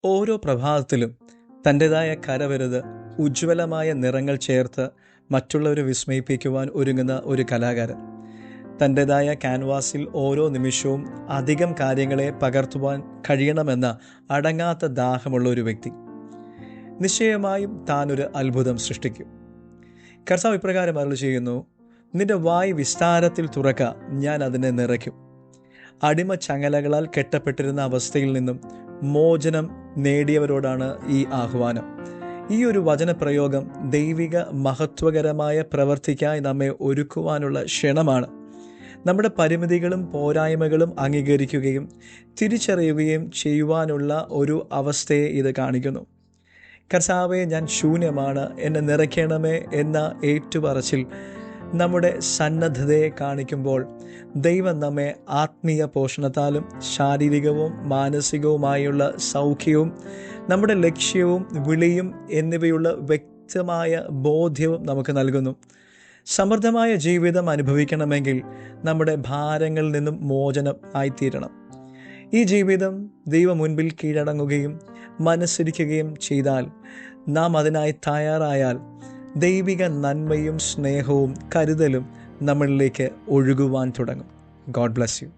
ഓരോ പ്രഭാതത്തിലും തൻ്റെതായ കരവിരുത് ഉജ്ജ്വലമായ നിറങ്ങൾ ചേർത്ത് മറ്റുള്ളവരെ വിസ്മയിപ്പിക്കുവാൻ ഒരുങ്ങുന്ന ഒരു കലാകാരൻ. തൻ്റെതായ ക്യാൻവാസിൽ ഓരോ നിമിഷവും അധികം കാര്യങ്ങളെ പകർത്തുവാൻ കഴിയണമെന്ന അടങ്ങാത്ത ദാഹമുള്ള ഒരു വ്യക്തി. നിശ്ചയമായും താനൊരു അത്ഭുതം സൃഷ്ടിക്കും. കർത്താവ് ഇപ്രകാരം അരുളി ചെയ്യുന്നു, നിന്റെ വായ് വിസ്താരത്തിൽ തുറക്ക, ഞാൻ അതിനെ നിറയ്ക്കും. അടിമ ചങ്ങലകളാൽ കെട്ടപ്പെട്ടിരുന്ന അവസ്ഥയിൽ നിന്നും മോചനം നേടിയവരോടാണ് ഈ ആഹ്വാനം. ഈ ഒരു വചനപ്രയോഗം ദൈവിക മഹത്വകരമായ പ്രവർത്തിക്കായി നമ്മെ ഒരുക്കുവാനുള്ള ക്ഷണമാണ്. നമ്മുടെ പരിമിതികളും പോരായ്മകളും അംഗീകരിക്കുകയും തിരിച്ചറിയുകയും ചെയ്യുവാനുള്ള ഒരു അവസ്ഥയെ ഇത് കാണിക്കുന്നു. കർത്താവേ, ഞാൻ ശൂന്യമാണ്, എന്നെ നിറയ്ക്കണമേ എന്ന ഏറ്റുപറച്ചിൽ നമ്മുടെ സന്നദ്ധതയെ കാണിക്കുമ്പോൾ ദൈവം നമ്മെ ആത്മീയ പോഷണത്താലും ശാരീരികവും മാനസികവുമായുള്ള സൗഖ്യവും നമ്മുടെ ലക്ഷ്യവും വിളിയും എന്നിവയുള്ള വ്യക്തമായ ബോധ്യവും നമുക്ക് നൽകുന്നു. സമൃദ്ധമായ ജീവിതം അനുഭവിക്കണമെങ്കിൽ നമ്മുടെ ഭാരങ്ങളിൽ നിന്നും മോചനം ആയിത്തീരണം. ഈ ജീവിതം ദൈവം മുൻപിൽ കീഴടങ്ങുകയും മനസ്സിരിക്കുകയും ചെയ്താൽ, നാം അതിനായി തയ്യാറായാൽ, ദൈവിക നന്മയും സ്നേഹവും കരുതലും നമ്മളിലേക്ക് ഒഴുകുവാൻ തുടങ്ങും. God bless you.